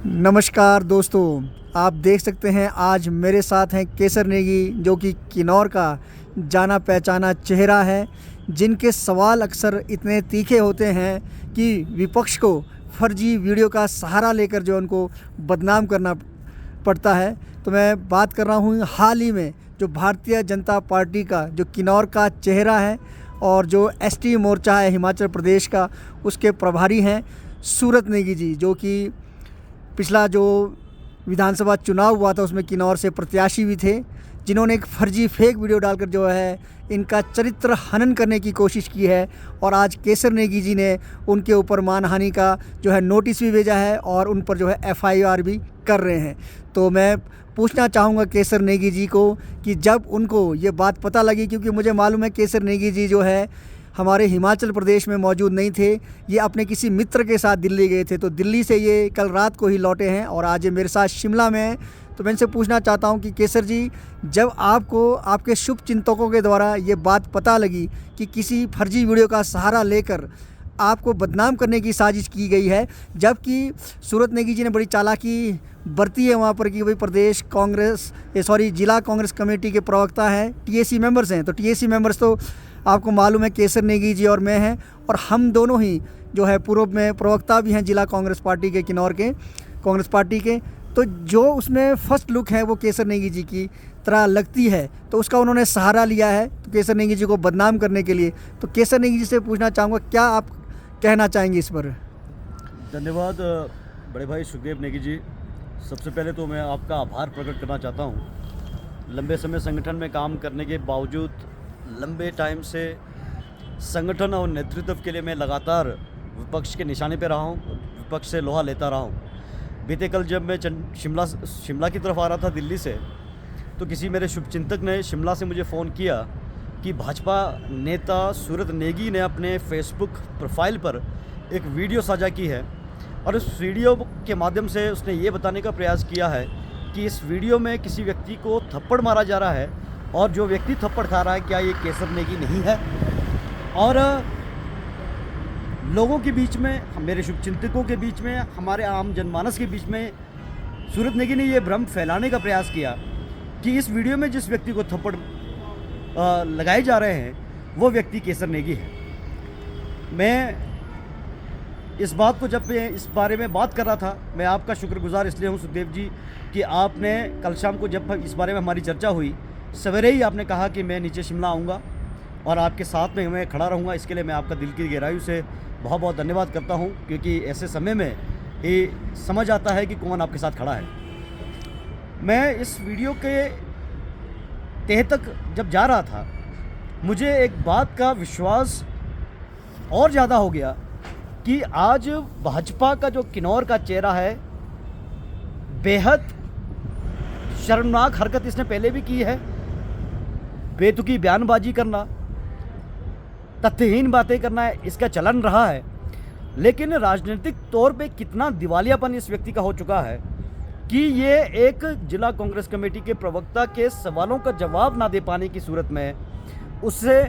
नमस्कार दोस्तों, आप देख सकते हैं आज मेरे साथ हैं केसर नेगी, जो कि किन्नौर का जाना पहचाना चेहरा है, जिनके सवाल अक्सर इतने तीखे होते हैं कि विपक्ष को फर्जी वीडियो का सहारा लेकर जो उनको बदनाम करना पड़ता है। तो मैं बात कर रहा हूँ हाल ही में जो भारतीय जनता पार्टी का जो किन्नौर का चेहरा है और जो एसटी मोर्चा है हिमाचल प्रदेश का, उसके प्रभारी हैं सूरत नेगी जी, जो कि पिछला जो विधानसभा चुनाव हुआ था उसमें किन्नौर से प्रत्याशी भी थे, जिन्होंने एक फर्जी फेक वीडियो डालकर जो है इनका चरित्र हनन करने की कोशिश की है। और आज केसर नेगी जी ने उनके ऊपर मानहानि का जो है नोटिस भी भेजा है और उन पर जो है FIR भी कर रहे हैं। तो मैं पूछना चाहूँगा केसर नेगी जी को कि जब उनको ये बात पता लगी, क्योंकि मुझे मालूम है केसर नेगी जी जो है हमारे हिमाचल प्रदेश में मौजूद नहीं थे, ये अपने किसी मित्र के साथ दिल्ली गए थे, तो दिल्ली से ये कल रात को ही लौटे हैं और आज ये मेरे साथ शिमला में हैं। तो मैं इनसे पूछना चाहता हूं कि केसर जी, जब आपको आपके शुभ चिंतकों के द्वारा ये बात पता लगी कि किसी फर्जी वीडियो का सहारा लेकर आपको बदनाम करने की साजिश की गई है, जबकि सूरत नेगी जी ने बड़ी चालाकी बरती है वहाँ पर कि भाई प्रदेश कांग्रेस जिला कांग्रेस कमेटी के प्रवक्ता हैं, TAC मेंबर्स हैं, तो TAC मेंबर्स तो आपको मालूम है केसर नेगी जी और मैं हैं, और हम दोनों ही जो है पूर्व में प्रवक्ता भी हैं जिला कांग्रेस पार्टी के, किन्नौर के कांग्रेस पार्टी के। तो जो उसमें फर्स्ट लुक है वो केसर नेगी जी की तरह लगती है, तो उसका उन्होंने सहारा लिया है तो केसर नेगी जी को बदनाम करने के लिए। तो केसर नेगी जी से पूछना चाहूँगा, क्या आप कहना चाहेंगे इस पर? धन्यवाद बड़े भाई सुखदेव नेगी जी। सबसे पहले तो मैं आपका आभार प्रकट करना चाहता हूँ। लंबे समय संगठन में काम करने के बावजूद लंबे टाइम से संगठन और नेतृत्व के लिए मैं लगातार विपक्ष के निशाने पे रहा हूँ, विपक्ष से लोहा लेता रहा हूँ। बीते कल जब मैं शिमला की तरफ आ रहा था दिल्ली से, तो किसी मेरे शुभचिंतक ने शिमला से मुझे फ़ोन किया कि भाजपा नेता सूरत नेगी ने अपने फेसबुक प्रोफाइल पर एक वीडियो साझा की है और उस वीडियो के माध्यम से उसने ये बताने का प्रयास किया है कि इस वीडियो में किसी व्यक्ति को थप्पड़ मारा जा रहा है और जो व्यक्ति थप्पड़ खा रहा है क्या ये केसर नेगी नहीं है। और लोगों के बीच में, मेरे शुभचिंतकों के बीच में, हमारे आम जनमानस के बीच में सूरत नेगी ने ये भ्रम फैलाने का प्रयास किया कि इस वीडियो में जिस व्यक्ति को थप्पड़ लगाए जा रहे हैं वो व्यक्ति केसर नेगी है। मैं इस बात को, जब मैं इस बारे में बात कर रहा था, मैं आपका शुक्रगुजार इसलिए हूँ सुखदेव जी कि आपने कल शाम को जब इस बारे में हमारी चर्चा हुई, सवेरे ही आपने कहा कि मैं नीचे शिमला आऊँगा और आपके साथ में मैं खड़ा रहूँगा। इसके लिए मैं आपका दिल की गहराई से बहुत बहुत धन्यवाद करता हूँ, क्योंकि ऐसे समय में ये समझ आता है कि कौन आपके साथ खड़ा है। मैं इस वीडियो के तह तक जब जा रहा था, मुझे एक बात का विश्वास और ज़्यादा हो गया कि आज भाजपा का जो किन्नौर का चेहरा है, बेहद शर्मनाक हरकत इसने पहले भी की है। बेतुकी बयानबाजी करना, तथ्यहीन बातें करना इसका चलन रहा है, लेकिन राजनीतिक तौर पे कितना दिवालियापन इस व्यक्ति का हो चुका है कि ये एक जिला कांग्रेस कमेटी के प्रवक्ता के सवालों का जवाब ना दे पाने की सूरत में उससे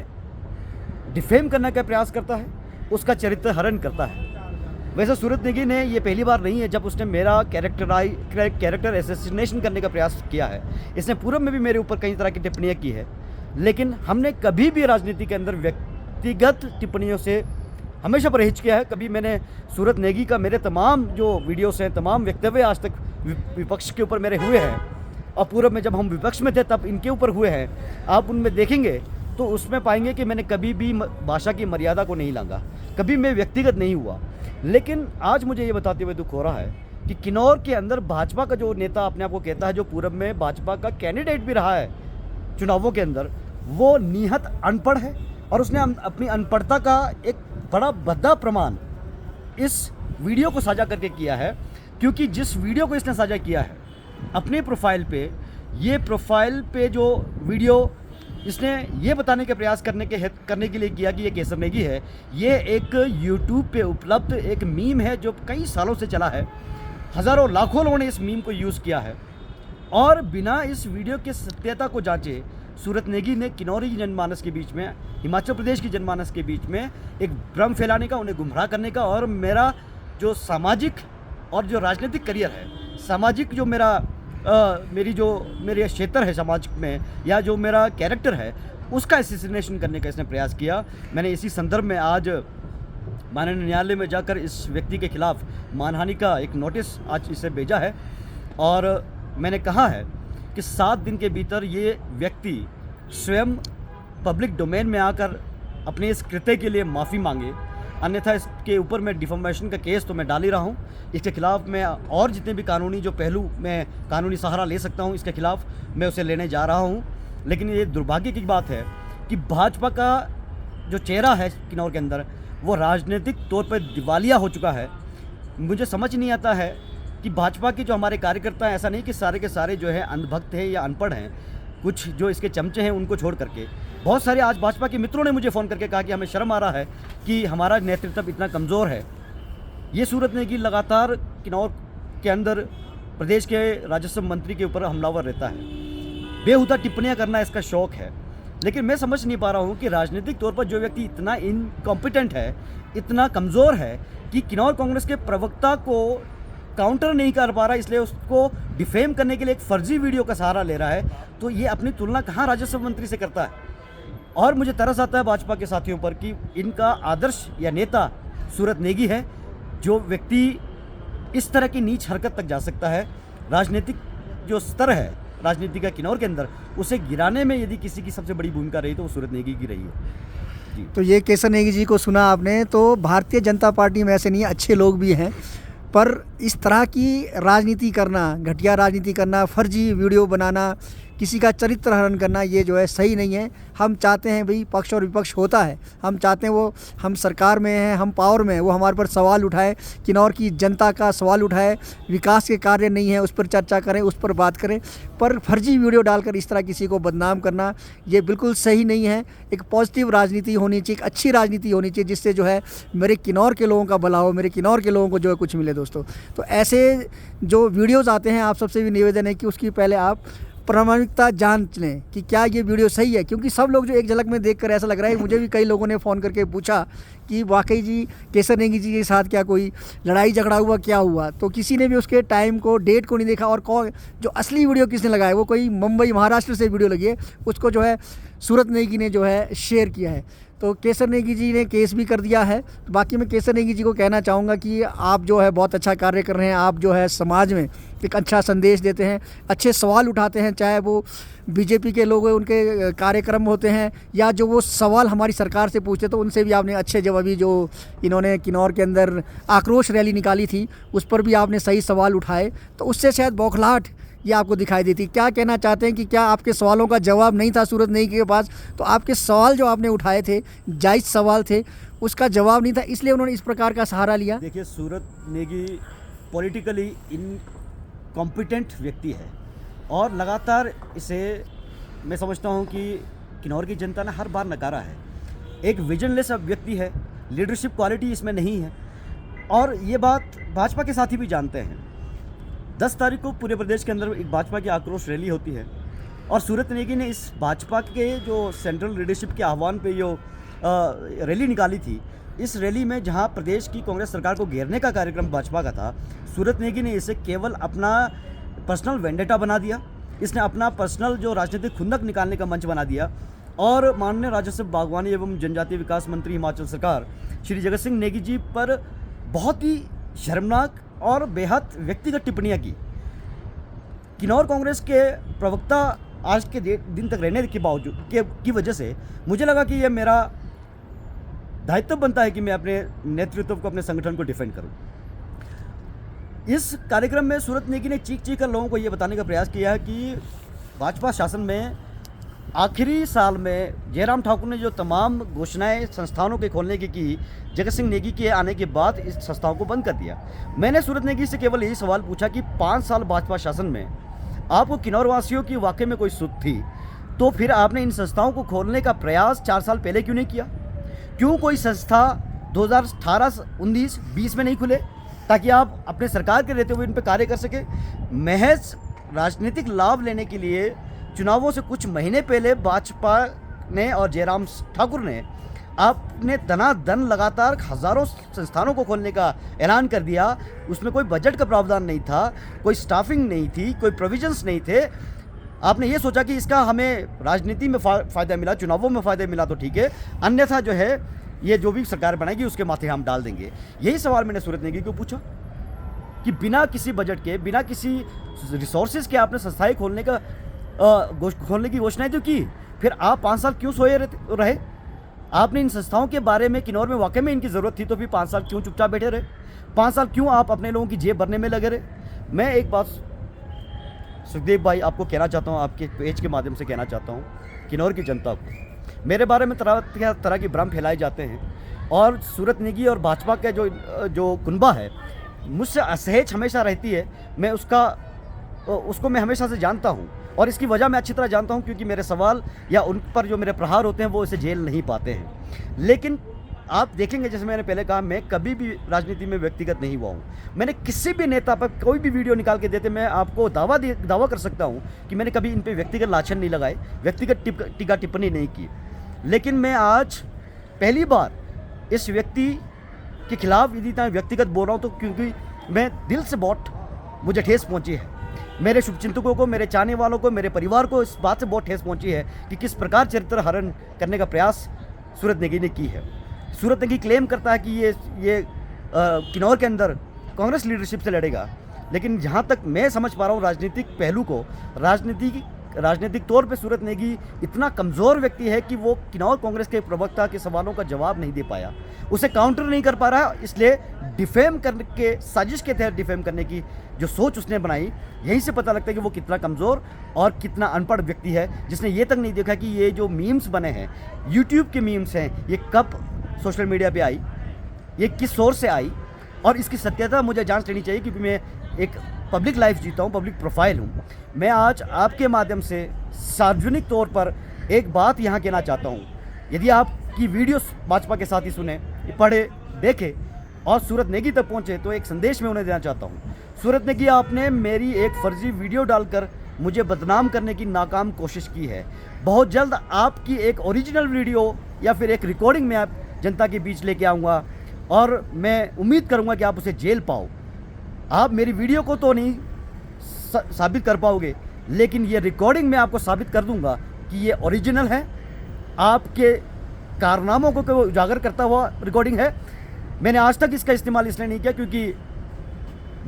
डिफेम करने का प्रयास करता है, उसका चरित्र हरण करता है। वैसे सूरत नेगी ने ये पहली बार नहीं है जब उसने मेरा कैरेक्टर एसेसिनेशन करने का प्रयास किया है। इसने पूर्व में भी मेरे ऊपर कई तरह की टिप्पणियाँ की है, लेकिन हमने कभी भी राजनीति के अंदर व्यक्तिगत टिप्पणियों से हमेशा परहेज किया है। कभी मैंने सूरत नेगी का, मेरे तमाम जो वीडियोस हैं, तमाम वक्तव्य आज तक विपक्ष के ऊपर मेरे हुए हैं, और पूर्व में जब हम विपक्ष में थे तब इनके ऊपर हुए हैं। आप उनमें देखेंगे तो उसमें पाएंगे कि मैंने कभी भी भाषा की मर्यादा को नहीं लांघा, कभी मैं व्यक्तिगत नहीं हुआ। लेकिन आज मुझे ये बताते हुए दुख हो रहा है कि किन्नौर के अंदर भाजपा का जो नेता अपने आप को कहता है, जो पूर्व में भाजपा का कैंडिडेट भी रहा है चुनावों के अंदर, वो निहत अनपढ़ है और उसने अपनी अनपढ़ता का एक बड़ा भद्दा प्रमाण इस वीडियो को साझा करके किया है। क्योंकि जिस वीडियो को इसने साझा किया है अपने प्रोफाइल पे, ये प्रोफाइल पे जो वीडियो इसने ये बताने के प्रयास करने के लिए किया कि ये केसर नेगी है, ये एक यूट्यूब पे उपलब्ध एक मीम है जो कई सालों से चला है। हज़ारों लाखों लोगों ने इस मीम को यूज़ किया है और बिना इस वीडियो की सत्यता को जांचे सूरत नेगी ने किन्नौरी जनमानस के बीच में, हिमाचल प्रदेश की जनमानस के बीच में एक भ्रम फैलाने का, उन्हें गुमराह करने का और मेरा जो सामाजिक और जो राजनीतिक करियर है, सामाजिक जो मेरे क्षेत्र है समाज में, या जो मेरा कैरेक्टर है, उसका असैसिनेशन करने का इसने प्रयास किया। मैंने इसी संदर्भ में आज माननीय न्यायालय में जाकर इस व्यक्ति के खिलाफ मानहानि का एक नोटिस आज इसे भेजा है और मैंने कहा है कि 7 दिन के भीतर ये व्यक्ति स्वयं पब्लिक डोमेन में आकर अपने इस कृत्य के लिए माफ़ी मांगे, अन्यथा इसके ऊपर मैं डिफॉर्मेशन का केस तो मैं डाल ही रहा हूँ। इसके खिलाफ मैं और जितने भी कानूनी जो पहलू मैं कानूनी सहारा ले सकता हूँ, इसके खिलाफ मैं उसे लेने जा रहा हूँ। लेकिन ये दुर्भाग्य की बात है कि भाजपा का जो चेहरा है किन्नौर के अंदर, वो राजनीतिक तौर पर दिवालिया हो चुका है। मुझे समझ नहीं आता है कि भाजपा के जो हमारे कार्यकर्ता हैं, ऐसा नहीं कि सारे के सारे जो है अंधभक्त हैं या अनपढ़ हैं, कुछ जो इसके चमचे हैं उनको छोड़ करके बहुत सारे आज भाजपा के मित्रों ने मुझे फ़ोन करके कहा कि हमें शर्म आ रहा है कि हमारा नेतृत्व इतना कमज़ोर है। ये सूरत नेगी लगातार किन्नौर के अंदर प्रदेश के राजस्व मंत्री के ऊपर हमलावर रहता है, बेहुदा टिप्पणियां करना इसका शौक है। लेकिन मैं समझ नहीं पा रहा हूँ कि राजनीतिक तौर पर जो व्यक्ति इतना इनकॉम्पिटेंट है, इतना कमज़ोर है कि किन्नौर कांग्रेस के प्रवक्ता को काउंटर नहीं कर पा रहा, इसलिए उसको डिफेम करने के लिए एक फर्जी वीडियो का सहारा ले रहा है, तो ये अपनी तुलना कहाँ राजस्व मंत्री से करता है। और मुझे तरस आता है भाजपा के साथियों पर कि इनका आदर्श या नेता सूरत नेगी है, जो व्यक्ति इस तरह की नीच हरकत तक जा सकता है। राजनीतिक जो स्तर है राजनीति का किन्नौर के अंदर, उसे गिराने में यदि किसी की सबसे बड़ी भूमिका रही तो वो सूरत नेगी की रही है जी। तो ये केसर नेगी जी को सुना आपने। तो भारतीय जनता पार्टी में ऐसे नहीं है, अच्छे लोग भी हैं, पर इस तरह की राजनीति करना, घटिया राजनीति करना, फर्जी वीडियो बनाना, किसी का चरित्र हरण करना, ये जो है सही नहीं है। हम चाहते हैं भाई पक्ष और विपक्ष होता है, हम चाहते हैं वो, हम सरकार में हैं, हम पावर में हैं, वो हमारे पर सवाल उठाए, किन्नौर की जनता का सवाल उठाए, विकास के कार्य नहीं है उस पर चर्चा करें, उस पर बात करें। पर फर्जी वीडियो डालकर इस तरह किसी को बदनाम करना ये बिल्कुल सही नहीं है। एक पॉजिटिव राजनीति होनी चाहिए, एक अच्छी राजनीति होनी चाहिए, जिससे जो है मेरे किन्नौर के लोगों का भला हो, मेरे किन्नौर के लोगों को जो है कुछ मिले दोस्तों। तो ऐसे जो वीडियोज़ आते हैं, आप सबसे भी निवेदन है कि उसकी पहले आप प्रामाणिकता जांच लें कि क्या ये वीडियो सही है, क्योंकि सब लोग जो एक झलक में देखकर ऐसा लग रहा है, मुझे भी कई लोगों ने फ़ोन करके पूछा कि वाकई जी केसर नेगी जी के साथ क्या कोई लड़ाई झगड़ा हुआ, क्या हुआ, तो किसी ने भी उसके टाइम को, डेट को नहीं देखा। और कौन जो असली वीडियो किसने लगाया, वो कोई मुंबई महाराष्ट्र से वीडियो लगी है, उसको जो है सूरत नेगी ने जो है शेयर किया है। तो केसर नेगी जी ने केस भी कर दिया है। तो बाकी मैं केसर नेगी जी को कहना चाहूँगा कि आप जो है बहुत अच्छा कार्य कर रहे हैं, आप जो है समाज में एक अच्छा संदेश देते हैं, अच्छे सवाल उठाते हैं, चाहे वो बीजेपी के लोग उनके कार्यक्रम होते हैं या जो वो सवाल हमारी सरकार से पूछते, तो उनसे भी आपने अच्छे जवाबी, जो इन्होंने किन्नौर के अंदर आक्रोश रैली निकाली थी उस पर भी आपने सही सवाल उठाए, तो उससे शायद बौखलाहट ये आपको दिखाई देती। क्या कहना चाहते हैं कि क्या आपके सवालों का जवाब नहीं था सूरत नेगी के पास, तो आपके सवाल जो आपने उठाए थे जायज़ सवाल थे, उसका जवाब नहीं था, इसलिए उन्होंने इस प्रकार का सहारा लिया। देखिए, सूरत नेगी पॉलिटिकली इनकॉम्पिटेंट व्यक्ति है और लगातार इसे मैं समझता हूँ कि किन्नौर की जनता ने हर बार नकारा है। एक विजनलेस व्यक्ति है, लीडरशिप क्वालिटी इसमें नहीं है, और ये बात भाजपा के साथी भी जानते हैं। 10 तारीख को पूरे प्रदेश के अंदर एक भाजपा की आक्रोश रैली होती है और सूरत नेगी ने इस भाजपा के जो सेंट्रल लीडरशिप के आह्वान पे जो रैली निकाली थी, इस रैली में जहां प्रदेश की कांग्रेस सरकार को घेरने का कार्यक्रम भाजपा का था, सूरत नेगी ने इसे केवल अपना पर्सनल वेंडेटा बना दिया। इसने अपना पर्सनल जो राजनीतिक खुंदक निकालने का मंच बना दिया और माननीय राजस्व, बागवानी एवं जनजातीय विकास मंत्री हिमाचल सरकार श्री जगत सिंह नेगी जी पर बहुत ही शर्मनाक और बेहद व्यक्तिगत टिप्पणियां की। किन्नौर कांग्रेस के प्रवक्ता आज के दिन तक रहने के बावजूद की वजह से मुझे लगा कि यह मेरा दायित्व बनता है कि मैं अपने नेतृत्व को, अपने संगठन को डिफेंड करूं। इस कार्यक्रम में सूरत नेगी ने चीख कर लोगों को यह बताने का प्रयास किया है कि भाजपा शासन में आखिरी साल में जयराम ठाकुर ने जो तमाम घोषणाएं संस्थानों के खोलने की जगत सिंह नेगी के आने के बाद इस संस्थाओं को बंद कर दिया। मैंने सूरत नेगी से केवल यही सवाल पूछा कि 5 साल भाजपा शासन में आपको किन्नौर वासियों की वाकई में कोई सुध थी, तो फिर आपने इन संस्थाओं को खोलने का प्रयास 4 साल पहले क्यों नहीं किया? क्यों कोई संस्था 2018, 19, 20 में नहीं खुले ताकि आप अपने सरकार के रहते हुए इन पर कार्य कर सके? महज राजनीतिक लाभ लेने के लिए चुनावों से कुछ महीने पहले भाजपा ने और जयराम ठाकुर ने आपने दनादन लगातार हज़ारों संस्थानों को खोलने का ऐलान कर दिया, उसमें कोई बजट का प्रावधान नहीं था, कोई स्टाफिंग नहीं थी, कोई प्रोविजंस नहीं थे। आपने ये सोचा कि इसका हमें राजनीति में फ़ायदा मिला, चुनावों में फ़ायदा मिला तो ठीक है, अन्यथा जो है ये जो भी सरकार बनाएगी उसके माथे हम डाल देंगे। यही सवाल मैंने सूरत नेगी को पूछा कि बिना किसी बजट के, बिना किसी रिसोर्सेज के आपने संस्थाएं खोलने की घोषणाएं तो की, फिर आप 5 साल क्यों सोए रहे? आपने इन संस्थाओं के बारे में किन्नौर में वाकई में इनकी ज़रूरत थी तो फिर 5 साल क्यों चुपचाप बैठे रहे? 5 साल क्यों आप अपने लोगों की जेब भरने में लगे रहे? मैं एक बात सुखदेव भाई आपको कहना चाहता हूँ, आपके पेज के माध्यम से कहना चाहता हूँ किन्नौर की जनता को, मेरे बारे में तरह की भ्रम फैलाए जाते हैं और सूरत नेगी और भाजपा का जो कुनबा है मुझसे असहज हमेशा रहती है। मैं उसको मैं हमेशा से जानता हूँ और इसकी वजह मैं अच्छी तरह जानता हूँ, क्योंकि मेरे सवाल या उन पर जो मेरे प्रहार होते हैं वो इसे झेल नहीं पाते हैं। लेकिन आप देखेंगे, जैसे मैंने पहले कहा, मैं कभी भी राजनीति में व्यक्तिगत नहीं हुआ हूँ। मैंने किसी भी नेता पर कोई भी वीडियो निकाल के देते मैं आपको दावा कर सकता हूँ कि मैंने कभी इन पे व्यक्तिगत लाछन नहीं लगाए, व्यक्तिगत टीका टिप्पणी नहीं की। लेकिन मैं आज पहली बार इस व्यक्ति के खिलाफ यदि इतना व्यक्तिगत बोल रहा हूँ तो क्योंकि मैं दिल से बहुत मुझे ठेस पहुँची है, मेरे शुभचिंतकों को, मेरे चाहने वालों को, मेरे परिवार को इस बात से बहुत ठेस पहुँची है कि किस प्रकार चरित्र हरण करने का प्रयास सूरत नेगी ने की है। सूरत नेगी क्लेम करता है कि ये किन्नौर के अंदर कांग्रेस लीडरशिप से लड़ेगा, लेकिन जहाँ तक मैं समझ पा रहा हूँ राजनीतिक पहलू को, राजनीतिक तौर पे सूरत नेगी इतना कमज़ोर व्यक्ति है कि वो किन्नौर कांग्रेस के प्रवक्ता के सवालों का जवाब नहीं दे पाया, उसे काउंटर नहीं कर पा रहा। इसलिए डिफेम करने के, साजिश के तहत डिफेम करने की जो सोच उसने बनाई, यहीं से पता लगता है कि वो कितना कमज़ोर और कितना अनपढ़ व्यक्ति है, जिसने ये तक नहीं देखा कि ये जो मीम्स बने हैं, यूट्यूब के मीम्स हैं, ये कब सोशल मीडिया पे आई, ये किस सोर्स से आई, और इसकी सत्यता मुझे जांच लेनी चाहिए, क्योंकि मैं एक पब्लिक लाइफ जीता हूँ, पब्लिक प्रोफाइल हूँ। मैं आज आपके माध्यम से सार्वजनिक तौर पर एक बात यहाँ कहना चाहता हूँ, यदि आपकी वीडियो भाजपा के साथ ही सुने, पढ़े, देखे और सूरत नेगी तक पहुँचे तो एक संदेश मैं उन्हें देना चाहता हूँ। सूरत नेगी, आपने मेरी एक फर्जी वीडियो डालकर मुझे बदनाम करने की नाकाम कोशिश की है। बहुत जल्द आपकी एक ओरिजिनल वीडियो या फिर एक रिकॉर्डिंग में आप जनता के बीच लेके आऊँगा और मैं उम्मीद करूँगा कि आप उसे जेल पाओ। आप मेरी वीडियो को तो नहीं साबित कर पाओगे, लेकिन ये रिकॉर्डिंग मैं आपको साबित कर दूंगा कि ये ओरिजिनल है, आपके कारनामों को उजागर करता हुआ रिकॉर्डिंग है। मैंने आज तक इसका इस्तेमाल इसलिए नहीं किया क्योंकि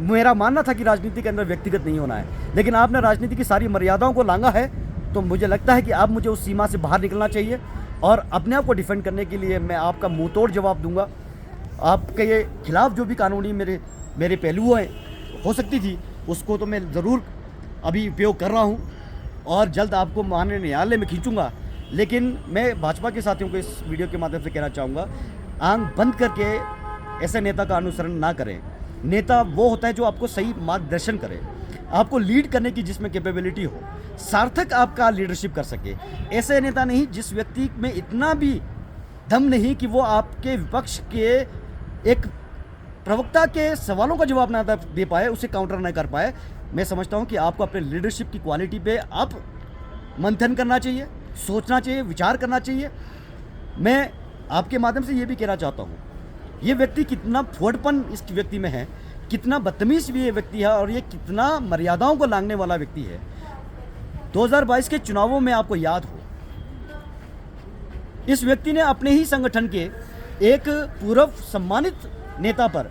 मेरा मानना था कि राजनीति के अंदर व्यक्तिगत नहीं होना है, लेकिन आपने राजनीति की सारी मर्यादाओं को लांघा है, तो मुझे लगता है कि अब मुझे उस सीमा से बाहर निकलना चाहिए और अपने आप को डिफेंड करने के लिए मैं आपका मुँह तोड़ जवाब दूंगा। आपके खिलाफ जो भी कानूनी मेरे पहलू हो सकती थी, उसको तो मैं ज़रूर अभी उपयोग कर रहा हूँ और जल्द आपको माननीय न्यायालय में खींचूंगा। लेकिन मैं भाजपा के साथियों को इस वीडियो के माध्यम से कहना चाहूँगा, आंख बंद करके ऐसे नेता का अनुसरण ना करें। नेता वो होता है जो आपको सही मार्गदर्शन करे, आपको लीड करने की जिसमें कैपेबिलिटी हो, सार्थक आपका लीडरशिप कर सके। ऐसे नेता नहीं जिस व्यक्ति में इतना भी दम नहीं कि वो आपके विपक्ष के एक प्रवक्ता के सवालों का जवाब ना दे पाए, उसे काउंटर ना कर पाए। मैं समझता हूं कि आपको अपने लीडरशिप की क्वालिटी पे आप मंथन करना चाहिए, सोचना चाहिए, विचार करना चाहिए। मैं आपके माध्यम से ये भी कहना चाहता हूं, ये व्यक्ति कितना फोड़पन इस व्यक्ति में है, कितना बदतमीज भी ये व्यक्ति है और ये कितना मर्यादाओं को लांघने वाला व्यक्ति है। 2022 के चुनावों में आपको याद हो, इस व्यक्ति ने अपने ही संगठन के एक पूर्व सम्मानित नेता पर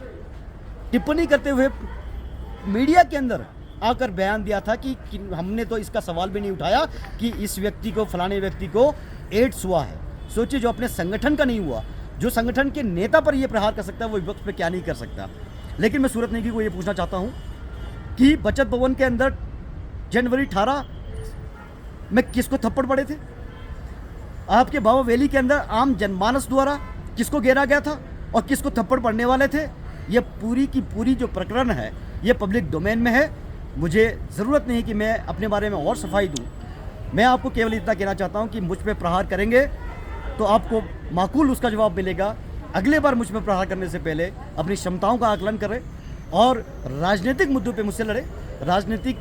टिप्पणी करते हुए मीडिया के अंदर आकर बयान दिया था कि हमने तो इसका सवाल भी नहीं उठाया कि इस व्यक्ति को, फलाने व्यक्ति को एड्स हुआ है। सोचिए, जो अपने संगठन का नहीं हुआ, जो संगठन के नेता पर यह प्रहार कर सकता है, वो विपक्ष पे क्या नहीं कर सकता। लेकिन मैं सूरत नेगी को ये पूछना चाहता हूँ कि बचत भवन के अंदर जनवरी 18 में किसको थप्पड़ पड़े थे? आपके बाबा वैली के अंदर आम जनमानस द्वारा किसको घेरा गया था और किसको थप्पड़ पड़ने वाले थे? ये पूरी की पूरी जो प्रकरण है, ये पब्लिक डोमेन में है। मुझे ज़रूरत नहीं कि मैं अपने बारे में और सफाई दूं। मैं आपको केवल इतना कहना चाहता हूं कि मुझ पे प्रहार करेंगे तो आपको माकूल उसका जवाब मिलेगा। अगले बार मुझ पे प्रहार करने से पहले अपनी क्षमताओं का आकलन करें और राजनीतिक मुद्दों पे मुझसे लड़े। राजनीतिक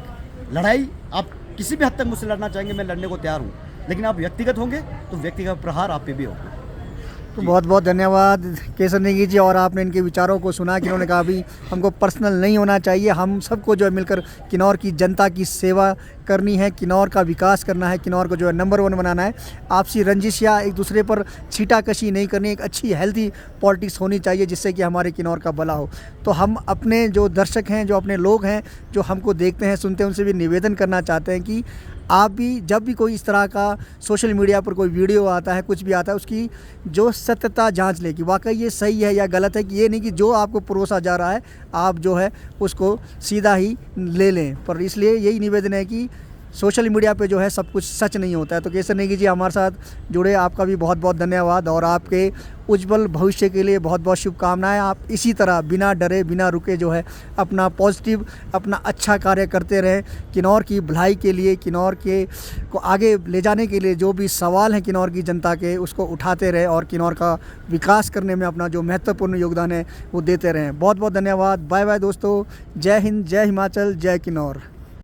लड़ाई आप किसी भी हद तक मुझसे लड़ना चाहेंगे, मैं लड़ने को तैयार हूँ, लेकिन आप व्यक्तिगत होंगे तो व्यक्तिगत प्रहार आप पे भी होगा। तो बहुत बहुत धन्यवाद केसर नेगी जी। और आपने इनके विचारों को सुना कि इन्होंने कहा भी हमको पर्सनल नहीं होना चाहिए, हम सबको जो है मिलकर किन्नौर की जनता की सेवा करनी है, किन्नौर का विकास करना है, किन्नौर को जो है नंबर 1 बनाना है। आपसी रंजिश या एक दूसरे पर छीटाकशी नहीं करनी, एक अच्छी हेल्दी पॉलिटिक्स होनी चाहिए जिससे कि हमारे किन्नौर का भला हो। तो हम अपने जो दर्शक हैं, जो अपने लोग हैं, जो हमको देखते हैं सुनते हैं, उनसे भी निवेदन करना चाहते हैं कि आप भी जब भी कोई इस तरह का सोशल मीडिया पर कोई वीडियो आता है, कुछ भी आता है, उसकी जो सत्यता जांच लें कि वाकई ये सही है या गलत है। कि ये नहीं कि जो आपको परोसा जा रहा है आप जो है उसको सीधा ही ले लें। पर इसलिए यही निवेदन है कि सोशल मीडिया पे जो है सब कुछ सच नहीं होता है। तो केसर नेगी जी हमारे साथ जुड़े, आपका भी बहुत बहुत धन्यवाद और आपके उज्जवल भविष्य के लिए बहुत बहुत शुभकामनाएं। आप इसी तरह बिना डरे बिना रुके जो है अपना पॉजिटिव, अपना अच्छा कार्य करते रहें। किन्नौर की भलाई के लिए, किन्नौर के को आगे ले जाने के लिए जो भी सवाल हैं किन्नौर की जनता के, उसको उठाते रहें और किन्नौर का विकास करने में अपना जो महत्वपूर्ण योगदान है वो देते रहें। बहुत बहुत धन्यवाद। बाय बाय दोस्तों। जय हिंद, जय हिमाचल, जय किन्नौर।